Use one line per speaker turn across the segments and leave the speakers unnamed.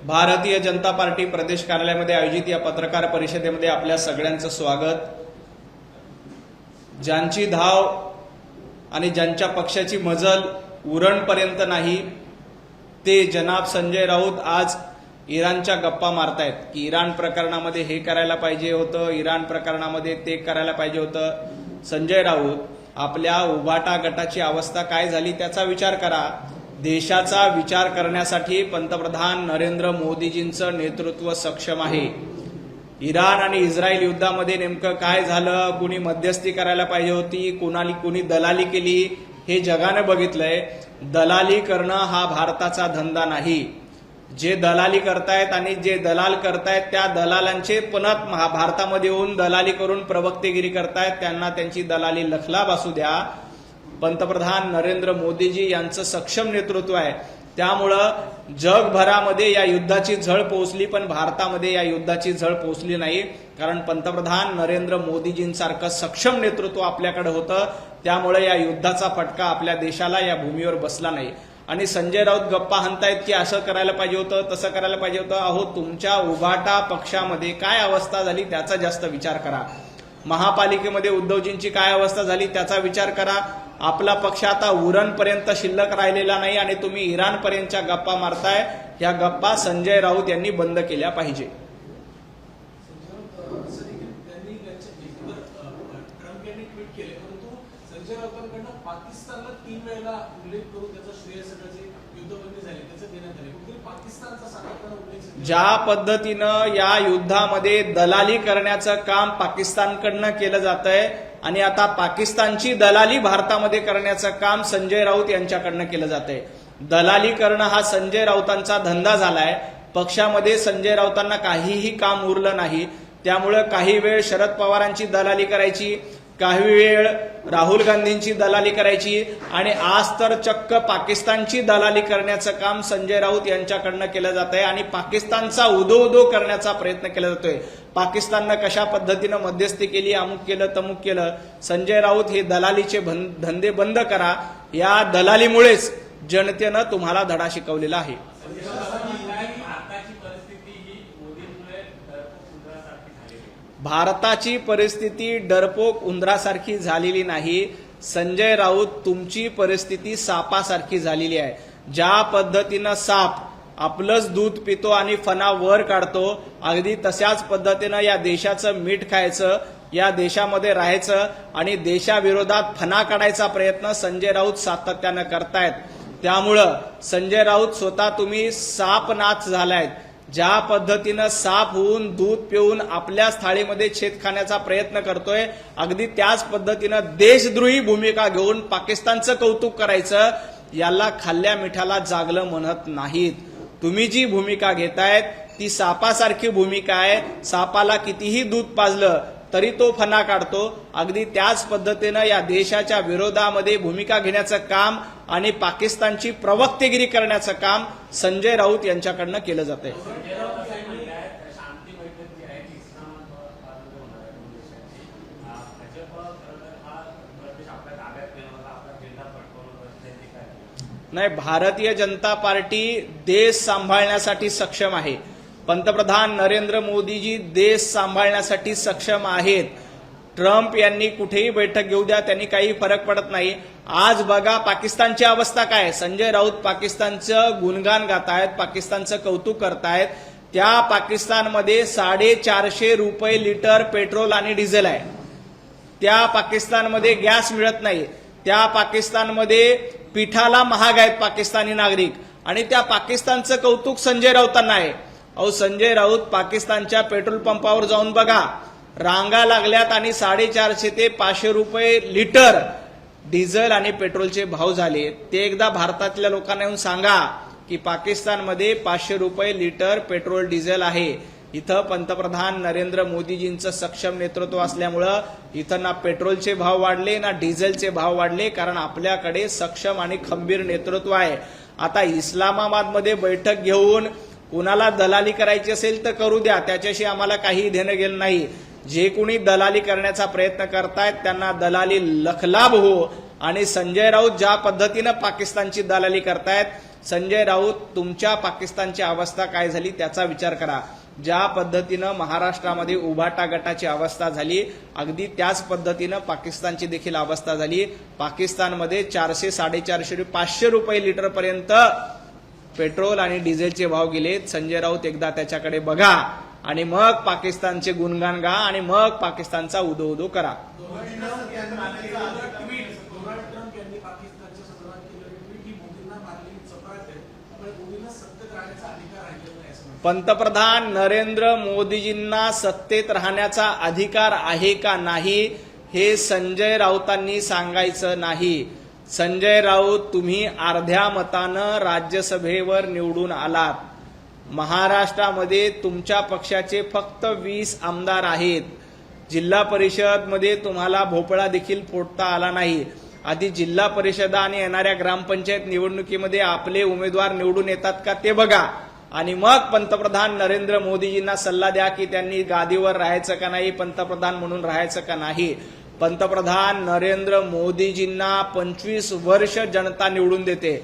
Bharatiya Janata party प्रदेश कार्यालयामध्ये आयोजित या पत्रकार परिषदेमध्ये आपल्या सगळ्यांचं स्वागत। ज्यांची धाव आणि ज्यांच्या पक्षाची मजल उरणपर्यंत नाही ते जनाब संजय राऊत आज इराणच्या गप्पा मारतायत की इराण प्रकरणामध्ये हे करायला पाहिजे होतं, इराण प्रकरणामध्ये ते करायला पाहिजे होतं। संजय राऊत, आपल्या उभाटा गटाची अवस्था काय झाली त्याचा विचार करा। देशाचा विचार करण्यासाठी पंतप्रधान नरेंद्र मोदीजींचं नेतृत्व सक्षम आहे। इराण आणि इस्रायल युद्धामध्ये नेमकं काय झालं, कुणी मध्यस्थी करायला पाहिजे होती, कुणी दलाली केली हे जगाने बघितलंय। दलाली करणं हा भारताचा धंदा नाही। जे दलाली करतायत आणि जे दलाल करतायत त्या दलालांचे पुन्हा भारतामध्ये येऊन दलाली करून प्रवक्तेगिरी करतायत, त्यांना त्यांची दलाली लखलाब असू द्या। पंतप्रधान नरेंद्र मोदीजी यांचं सक्षम नेतृत्व आहे, त्यामुळं जगभरामध्ये या युद्धाची झळ पोहोचली पण भारतामध्ये या युद्धाची झळ पोहोचली नाही, कारण पंतप्रधान नरेंद्र मोदीजींसारखं सक्षम नेतृत्व आपल्याकडे होतं। त्यामुळे या युद्धाचा फटका आपल्या देशाला या भूमीवर बसला नाही। आणि संजय राऊत गप्पा हाणतायत की असं करायला पाहिजे होतं, तसं करायला पाहिजे होतं। अहो, तुमच्या उभाटा पक्षामध्ये काय अवस्था झाली त्याचा जास्त विचार करा। महापालिकेमध्ये उद्धवजींची काय अवस्था झाली त्याचा विचार करा। आपला पक्ष आता उरणपर्यंत शिल्लक राहिलेला नाही आणि तुम्ही इराणपर्यंतच्या गप्पा मारताय। या गप्पा संजय राऊत यांनी बंद केल्या पाहिजे।
संजय राऊतांकडून पाकिस्तानला 3 वेळा उल्लेख करून त्याचा श्रेय सगळ्याची युद्धबंदी झाली त्याचं देण्यात आले, कुठेतरी पाकिस्तानचा सातत्यानं उल्लेख।
ज्या पद्धतीनं या युद्धामध्ये दलाली करण्याचं काम पाकिस्तानकडनं केलं जातंय आणि आता पाकिस्तानची दलाली भारतामध्ये करण्याचं काम संजय राऊत यांच्याकडनं केलं जातंय। दलाली करणं हा संजय राऊतांचा धंदा झालाय। पक्षामध्ये संजय राऊतांना काहीही काम उरलं नाही, त्यामुळे काही वेळ शरद पवारांची दलाली करायची, काही वेळ राहुल गांधींची दलाली करायची आणि आज तर चक्क पाकिस्तानची दलाली करण्याचं काम संजय राऊत यांच्याकडनं केलं जात आहे आणि पाकिस्तानचा उदो करण्याचा प्रयत्न केला जातोय। पाकिस्ताननं कशा पद्धतीनं मध्यस्थी केली, अमुक केलं तमुक केलं। संजय राऊत हे दलालीचे धंदे बंद करा। या दलालीमुळेच जनतेनं तुम्हाला धडा शिकवलेला आहे। भारताची परिस्थिती डरपोक उंदरासारखी झालेली नाही। संजय राऊत, तुमची परिस्थिती सापासारखी झालेली आहे। ज्या पद्धतीनं साप आपलंच दूध पितो आणि फणा वर काढतो, अगदी तशाच पद्धतीनं या देशाचं मीठ खायचं, या देशामध्ये राहायचं आणि देशाविरोधात फणा काढायचा प्रयत्न संजय राऊत सातत्यानं करतायत। त्यामुळं संजय राऊत स्वतः तुम्ही सापनाथ झालायत। ज्या पद्धतीनं साप होऊन दूध पिऊन आपल्याच थाळीमध्ये छेद खाण्याचा प्रयत्न करतोय, अगदी त्याच पद्धतीनं देशद्रोही भूमिका घेऊन पाकिस्तानचं कौतुक करायचं, याला खाल्ल्या मिठाला जागलं म्हणत नाहीत। तुम्ही जी भूमिका घेतायत ती सापासारखी भूमिका आहे। सापाला कितीही दूध पाजलं तरी तो फणा काढतो। अगदी त्याच पद्धतीनं या देशाच्या विरोधामध्ये भूमिका घेण्याचं काम आणि पाकिस्तानची प्रवक्तेगिरी करण्याचं काम संजय राऊत यांच्याकडनं केलं जातंय। नाही, भारतीय जनता पार्टी देश सांभाळण्यासाठी सक्षम आहे। पंतप्रधान नरेंद्र मोदीजी देश सांभाळण्यासाठी सक्षम आहेत। ट्रम्प यांनी कुठेही बैठक घेऊ द्या, त्यांनी काही फरक पडत नाही। आज बघा पाकिस्तानची अवस्था काय। संजय राऊत पाकिस्तानचं गुणगान गातायत, पाकिस्तानचं कौतुक करतायत। त्या पाकिस्तानमध्ये 450 रुपये लिटर पेट्रोल आणि डिझेल आहे। त्या पाकिस्तानमध्ये गॅस मिळत नाही। त्या पाकिस्तानमध्ये पिठाला महाग आहेत पाकिस्तानी नागरिक आणि त्या पाकिस्तानचं कौतुक संजय राऊतांना आहे। अहो, संजय राऊत पाकिस्तानच्या पेट्रोल पंपावर जाऊन बघा, रांगा लागल्यात आणि 450 ते 500 रुपये लिटर डिझेल आणि पेट्रोलचे भाव झाले। ते एकदा भारतातल्या लोकांना येऊन सांगा की पाकिस्तानमध्ये 500 रुपये लिटर पेट्रोल डिझेल आहे। इथं पंतप्रधान नरेंद्र मोदीजींचं सक्षम नेतृत्व असल्यामुळं इथं ना पेट्रोलचे भाव वाढले ना डिझेलचे भाव वाढले, कारण आपल्याकडे सक्षम आणि खंबीर नेतृत्व आहे। आता इस्लामाबादमध्ये बैठक घेऊन कुणाला दलाली करायची असेल तर करू द्या, त्याच्याशी आम्हाला काही देणं घेणं नाही। जे कोणी दलाली करण्याचा प्रयत्न करतायत त्यांना दलाली लखलाब हो। आणि संजय राऊत ज्या पद्धतीनं पाकिस्तानची दलाली करतायत, संजय राऊत, तुमच्या पाकिस्तानची अवस्था काय झाली त्याचा विचार करा. ज्या पद्धतीनं महाराष्ट्रामध्ये उभाटा गटाची अवस्था झाली, अगदी त्याच पद्धतीनं पाकिस्तानची देखील अवस्था झाली. पाकिस्तानमध्ये 400, 450, 500 रुपये लिटर पर्यंत पेट्रोल आणि डिझेलचे भाव गेलेत. संजय राऊत एकदा त्याच्याकडे बघा आणि मग पाकिस्तानचे गुणगान गा आणि मग पाकिस्तानचा उदो उदो करा.
डोनाल्ड ट्रम्प यांनी पाकिस्तानच्या संदर्भात केलेलं ट्विट ही मोदींना मारलेली चपराक आहे. त्यामुळे मोदींना सत्तेत राहण्याचा अधिकार राहिलेला नाही असं म्हणतात.
पंतप्रधान नरेंद्र मोदीजींना सत्तेत राहण्याचा अधिकार आहे का नाही हे संजय राऊतांनी सांगायचं नाही. संजय राऊत, तुम्ही अर्ध्या मतानं राज्यसभेवर निवडून आलात. महाराष्ट्रामध्ये तुमच्या पक्षाचे फक्त 20 आमदार आहेत. जिल्हा परिषद मध्ये तुम्हाला भोपळा देखील फोडता आला नाही. आधी जिल्हा परिषद आणि येणाऱ्या ग्रामपंचायत निवडणुकीमध्ये आपले उमेदवार निवडून येतात का ते बघा आणि मग पंतप्रधान नरेंद्र मोदीजींना सल्ला द्या की त्यांनी गादीवर राहायचं का नाही, पंतप्रधान म्हणून राहायचं का नाही. पंतप्रधान नरेंद्र मोदीजींना 25 वर्ष जनता निवडून देते.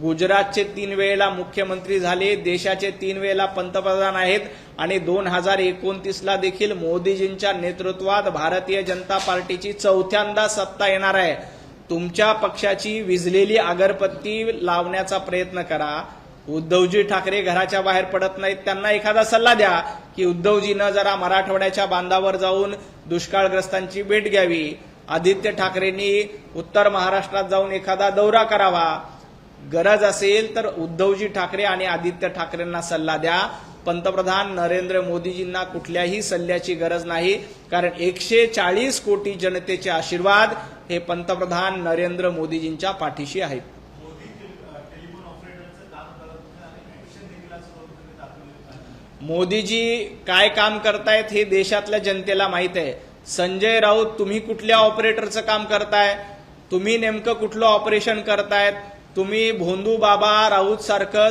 गुजरातचे 3 वेळेला मुख्यमंत्री झाले, देशाचे 3 वेळेला पंतप्रधान आहेत आणि 2029ला देखील मोदीजींच्या नेतृत्वात भारतीय जनता पार्टीची 4थ्यांदा सत्ता येणार आहे. तुमच्या पक्षाची विझलेली अगरबत्ती लावण्याचा प्रयत्न करा. उद्धवजी ठाकरे घराच्या बाहेर पडत नाहीत, त्यांना एखादा सल्ला द्या की उद्धवजीनं जरा मराठवाड्याच्या बांधावर जाऊन दुष्काळग्रस्तांची भेट घ्यावी. आदित्य ठाकरेंनी उत्तर महाराष्ट्रात जाऊन एखादा दौरा करावा. गरज असेल तर उद्धवजी ठाकरे आणि आदित्य ठाकरेंना सल्ला द्या. पंतप्रधान नरेंद्र मोदीजींना कुठल्याही सल्ल्याची गरज नाही, कारण 140 कोटी जनतेचे आशीर्वाद हे पंतप्रधान नरेंद्र मोदीजींच्या पाठीशी आहेत. मोदीजी काय काम करतायत हे देशातल्या जनतेला माहित आहे. संजय राऊत, तुम्ही कुठल्या ऑपरेटरचं काम करताय, तुम्ही नेमकं कुठलं ऑपरेशन करतायत. तुम्ही भोंदू बाबा राऊत सारखं,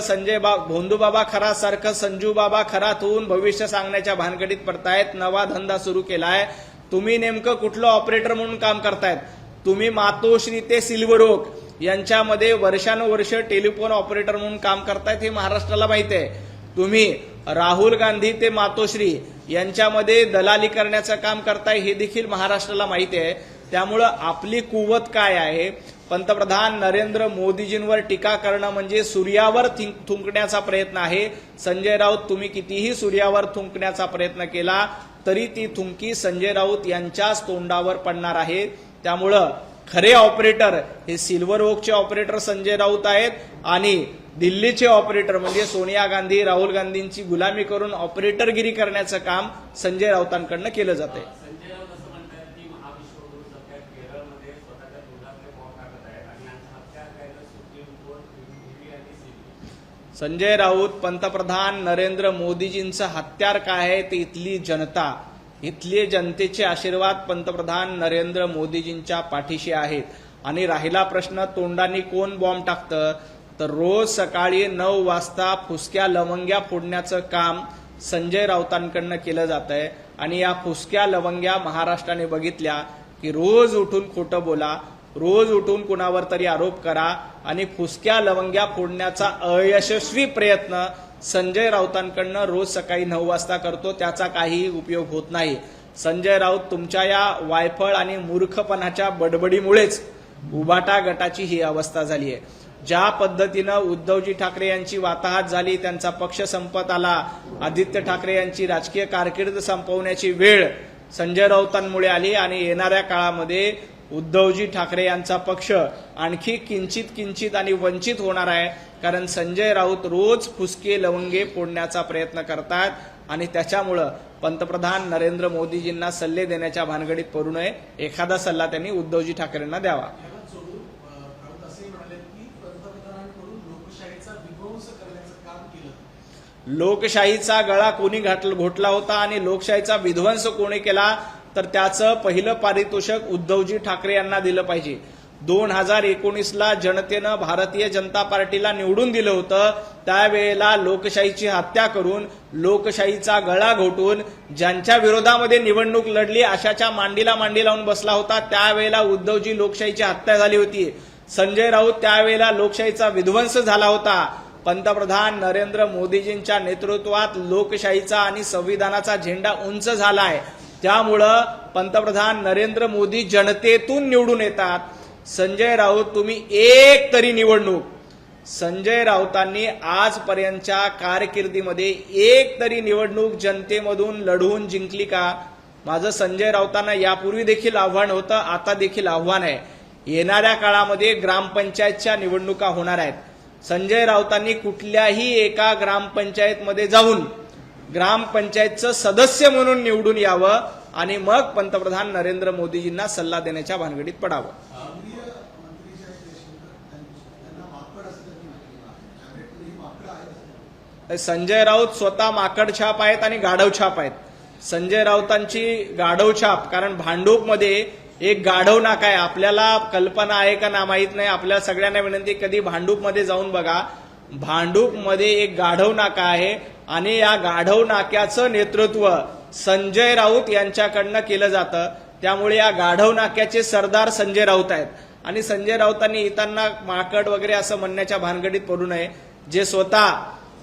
भोंदू बाबा खरा सारखं संजू बाबा खरात होऊन भविष्य सांगण्याच्या भानगडीत पडतायत. नवा धंदा सुरू केलाय. तुम्ही नेमकं कुठलं ऑपरेटर म्हणून काम करतायत. तुम्ही मातोश्री ते सिल्वर ओक यांच्यामध्ये वर्षानुवर्ष टेलिफोन ऑपरेटर म्हणून काम करतायत हे महाराष्ट्राला माहिती आहे. तुम्ही राहुल गांधी ते मातोश्री यांच्यामध्ये दलाली करण्याचं काम करताय हे देखील महाराष्ट्राला माहिती आहे. त्यामुळं आपली कुवत काय आहे, पंतप्रधान नरेंद्र मोदीजींवर टीका करणं म्हणजे सूर्यावर थुंकण्याचा प्रयत्न आहे. संजय राऊत, तुम्ही कितीही सूर्यावर थुंकण्याचा प्रयत्न केला तरी ती थुंकी संजय राऊत यांच्याच तोंडावर पडणार आहे. त्यामुळं खरे ऑपरेटर हे सिल्वर ओकचे ऑपरेटर संजय राऊत आहेत आणि दिल्लीचे ऑपरेटर म्हणजे सोनिया गांधी, राहुल गांधींची गुलामी करून ऑपरेटरगिरी करण्याचं काम संजय राऊतांकडनं केलं जातंय.
संजय राऊत असं म्हणतात की महाविश्वगुरू सरकार केरळमध्ये स्वतःच्या तोंडाकडे पाव टाकत आहे आणि यांचा हत्या करायला सुप्रीम कोर्ट, ईडी आणि सीबीआय.
संजय राऊत, पंतप्रधान नरेंद्र मोदीजींचं हत्यार काय आहे ते इथली जनता, इथले जनतेचे आशीर्वाद पंतप्रधान नरेंद्र मोदीजींच्या पाठीशी आहेत. आणि राहिला प्रश्न तोंडाने कोण बॉम्ब टाकतं, तर रोज सकाळी 9 वाजता फुसक्या लवंग्या फोडण्याचं काम संजय राऊतांकडनं केलं जात आहे. आणि या फुसक्या लवंग्या महाराष्ट्राने बघितल्या की रोज उठून खोटं बोला, रोज उठून कुणावर तरी आरोप करा आणि फुसक्या लवंग्या फोडण्याचा अयशस्वी प्रयत्न संजय राऊतांकडनं रोज सकाळी 9 वाजता करतो. त्याचा काहीही उपयोग होत नाही. संजय राऊत, तुमच्या या वायफळ आणि मूर्खपणाच्या बडबडीमुळेच उभाटा गटाची ही अवस्था झाली आहे. ज्या पद्धतीनं उद्धवजी ठाकरे यांची वाताहत झाली, त्यांचा पक्ष संपत आला, आदित्य ठाकरे यांची राजकीय कारकीर्द संपवण्याची वेळ संजय राऊतांमुळे आली आणि येणाऱ्या काळामध्ये उद्धवजी ठाकरे यांचा पक्ष आणखी किंचित आणि वंचित होणार आहे. कारण संजय राऊत रोज फुसके लवंगे फोडण्याचा प्रयत्न करतात आणि त्याच्यामुळं पंतप्रधान नरेंद्र मोदीजींना सल्ले देण्याच्या भानगडीत पडू नये. एखादा सल्ला त्यांनी उद्धवजी ठाकरेंना द्यावा.
याला जोडून राऊत असेही म्हणाले की पंतप्रधानांकडून लोकशाहीचा विध्वंस करण्याचं काम केलं.
लोकशाहीचा गळा कोणी घोटला होता आणि लोकशाहीचा विध्वंस कोणी केला तर त्याचं पहिलं पारितोषिक उद्धवजी ठाकरे यांना दिलं पाहिजे. 2019ला जनतेनं भारतीय जनता पार्टीला निवडून दिलं होतं. त्यावेळेला लोकशाहीची हत्या करून, लोकशाहीचा गळा घोटून ज्यांच्या विरोधामध्ये निवडणूक लढली अशाच्या मांडीला मांडी लावून बसला होता. त्यावेळेला उद्धवजी लोकशाहीची हत्या झाली होती. संजय राऊत त्यावेळेला लोकशाहीचा विध्वंस झाला होता. पंतप्रधान नरेंद्र मोदीजींच्या नेतृत्वात लोकशाहीचा आणि संविधानाचा झेंडा उंच झालाय. त्यामुळं पंतप्रधान नरेंद्र मोदी जनतेतून निवडून येतात. संजय राऊत, तुम्ही एक तरी निवडणूक, संजय राऊतांनी आजपर्यंतच्या कारकिर्दीमध्ये एक तरी निवडणूक जनतेमधून लढवून जिंकली का? माझं संजय राऊतांना यापूर्वी देखील आव्हान होतं, आता देखील आव्हान आहे. येणाऱ्या काळामध्ये ग्रामपंचायतच्या निवडणुका होणार आहेत. संजय राऊतांनी कुठल्याही एका ग्रामपंचायतमध्ये जाऊन ग्रामपंचायतचं सदस्य म्हणून निवडून यावं आणि मग पंतप्रधान नरेंद्र मोदीजींना सल्ला देण्याच्या भानगडीत पडावं.
केंद्रीय मंत्री जे आहेत जयशंकर त्यांना माकड असतं की नाही, माकड आहेत.
संजय राऊत स्वतः माकड छाप आहेत आणि गाढव छाप आहेत. संजय राऊतांची गाढव छाप, कारण भांडूपमध्ये एक गाढव नाका आहे. आपल्याला कल्पना आहे का ना माहित नाही, आपल्याला सगळ्यांना विनंती, कधी भांडूपमध्ये जाऊन बघा. भांडूपमध्ये एक गाढव नाका आहे आणि या गाढव नाक्याचं नेतृत्व संजय राऊत यांच्याकडनं केलं जातं. त्यामुळे या गाढव नाक्याचे सरदार संजय राऊत आहेत. आणि संजय राऊतांनी इतांना माकड वगैरे असं म्हणण्याच्या भानगडीत पडू नये. जे स्वतः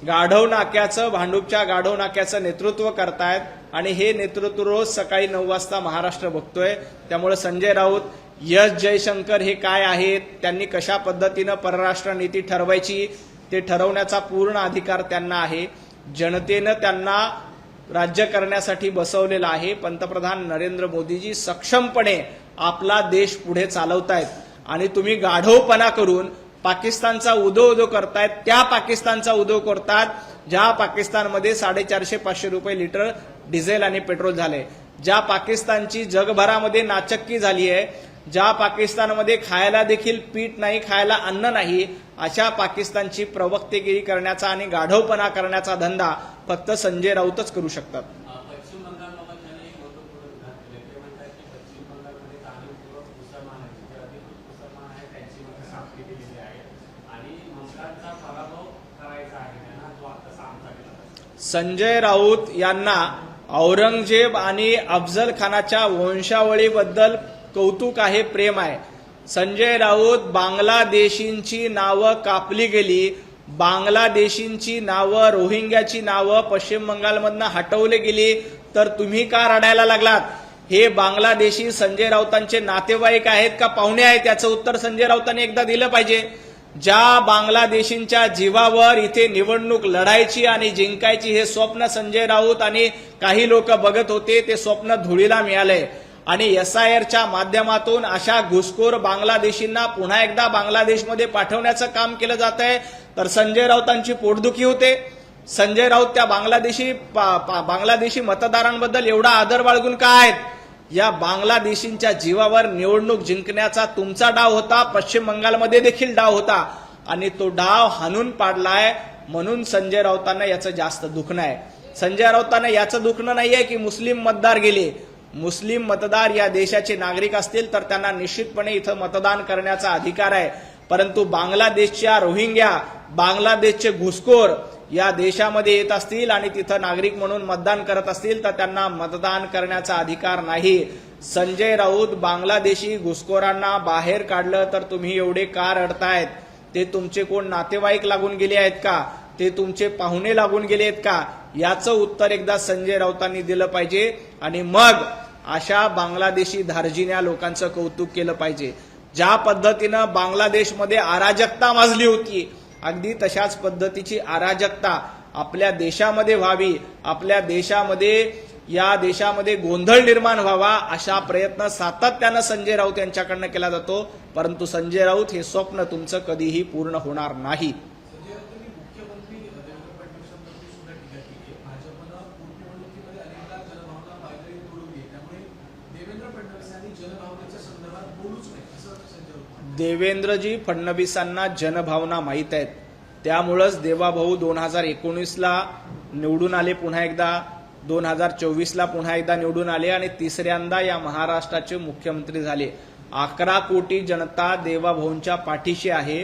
गाढव नाक्याचं, भांडूपच्या गाढव नाक्याचं नेतृत्व करतायत आणि हे नेतृत्व रोज सकाळी 9 वाजता महाराष्ट्र बघतोय. त्यामुळे संजय राऊत, एस जयशंकर हे काय आहेत, त्यांनी कशा पद्धतीनं परराष्ट्र नीती ठरवायची ते ठरवण्याचा पूर्ण अधिकार त्यांना आहे. जनतेनं त्यांना राज्य करण्यासाठी बसवलेलं आहे. पंतप्रधान नरेंद्र मोदीजी सक्षमपणे आपला देश पुढे चालवतायत आणि तुम्ही गाढवपणा करून पाकिस्तानचा उदो करतायत. त्या पाकिस्तानचा उदो करतात ज्या पाकिस्तानमध्ये 450-500 रुपये लिटर डिझेल आणि पेट्रोल झाले, ज्या पाकिस्तानची जगभरामध्ये नाचक्की झाली आहे, ज्या पाकिस्तानमध्ये खायला देखील पीठ नाही, खायला अन्न नाही, अशा पाकिस्तानची प्रवक्तेगिरी करण्याचा आणि गाढवपणा करण्याचा धंदा फक्त संजय राऊतच करू शकतात.
पश्चिम बंगालबाबत त्यांनी एक महत्वपूर्ण उदाहरण दिले. ते म्हणतात की पश्चिम बंगालमध्ये जाणीवपूर्वक मुसलमान आहेत, जे अधिकृत मुसलमान आहेत त्यांची मतं साफली केलेली आहेत आणि ममतांचा पराभव करायचा आहे त्यांना, जो आता सामना केला.
संजय राऊत यांना औरंगजेब आणि अफजल खानाच्या वंशावळीबद्दल कौतुक आहे, प्रेम आहे. संजय राऊत, बांगलादेशींची नावं कापली गेली, बांगलादेशींची नावं, रोहिंग्याची नावं पश्चिम बंगालमधनं हटवली गेली, तर तुम्ही का रडायला लागलात? हे बांगलादेशी संजय राऊतांचे नातेवाईक आहेत का पाहुणे आहेत? याचं उत्तर संजय राऊतांनी एकदा दिलं पाहिजे. ज्या बांगलादेशींच्या जीवावर इथे निवडणूक लढायची आणि जिंकायची हे स्वप्न संजय राऊत आणि काही लोक बघत होते, ते स्वप्न धुळीला मिळालंय. आणि SIRच्या माध्यमातून अशा घुसखोर बांगलादेशींना पुन्हा एकदा बांगलादेशमध्ये पाठवण्याचं काम केलं जात आहे, तर संजय राऊतांची पोटदुखी होते. संजय राऊत त्या बांगलादेशी मतदारांबद्दल एवढा आदर बाळगून का आहेत? या बांगलादेशींच्या जीवावर निवडणूक जिंकण्याचा तुमचा डाव होता, पश्चिम बंगालमध्ये देखील डाव होता आणि तो डाव हाणून पाडलाय. म्हणून संजय राऊतांना याचं जास्त दुखणं आहे. संजय राऊतांना याचं दुखणं नाहीये की मुस्लिम मतदार गेले. मुस्लिम मतदार या देशाचे नागरिक असतील तर त्यांना निश्चितपणे इथं मतदान करण्याचा अधिकार आहे. परंतु बांगलादेशच्या रोहिंग्या, बांगलादेशचे घुसखोर या देशामध्ये येत असतील आणि तिथं नागरिक म्हणून मतदान करत असतील तर त्यांना मतदान करण्याचा अधिकार नाही. संजय राऊत, बांगलादेशी घुसखोरांना बाहेर काढलं तर तुम्ही एवढे का रडतायत? ते तुमचे कोण नातेवाईक लागून गेले आहेत का? ते तुमचे पाहुणे लागून गेले आहेत का? याचं उत्तर एकदा संजय राऊतांनी दिलं पाहिजे आणि मग अशा बांगलादेशी धार्जिण्या लोकांचं कौतुक केलं पाहिजे. ज्या पद्धतीनं बांगलादेशमध्ये अराजकता माजली होती, अगदी तशाच पद्धतीची अराजकता आपल्या देशामध्ये व्हावी, आपल्या देशामध्ये, या देशामध्ये गोंधळ निर्माण व्हावा अशा प्रयत्न सातत्यानं संजय राऊत यांच्याकडनं केला जातो. परंतु संजय राऊत, हे स्वप्न तुमचं कधीही पूर्ण होणार नाही.
संजय राऊतांनी मुख्यमंत्री देवेंद्र फडणवीसांवरती सुद्धा टीका केली आहे. भाजपनं पोटनिवडणुकीमध्ये अनेकदा जनभावना पायदळी तोडवली, त्यामुळे देवेंद्र फडणवीसांनी जनभावनेच्या संदर्भात बोलूच नाही असं संजय राऊत.
देवेंद्रजी फडणवीसांना जनभावना माहीत आहेत. त्यामुळंच देवाभाऊ 2019ला निवडून आले, पुन्हा एकदा 2024ला पुन्हा एकदा निवडून आले आणि तिसऱ्यांदा या महाराष्ट्राचे मुख्यमंत्री झाले. 11 कोटी जनता देवाभाऊंच्या पाठीशी आहे.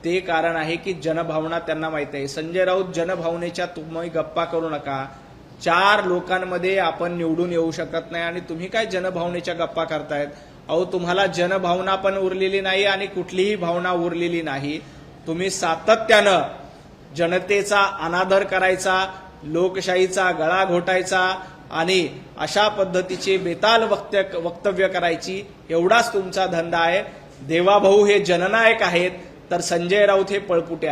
ते कारण आहे की जनभावना त्यांना माहित आहे. संजय राऊत, जनभावनेच्या तुम्ही गप्पा करू नका. 4 लोकांमध्ये आपण निवडून येऊ शकत नाही आणि तुम्ही काय जनभावनेच्या गप्पा करतायत? अहो तुम्हाला जनभावना पण उरलेली नाही आणि कुठलीही भावना उरलेली नाही. तुम्ही सातत्यानं जनतेचा अनादर करायचा, लोकशाहीचा गळा घोटायचा आणि अशा पद्धतीचे बेताल वक्तव्य करायची, एवढाच तुमचा धंदा आहे. देवाभाऊ हे जननायक आहेत, तर संजय राऊत हे पळपुटे आहेत.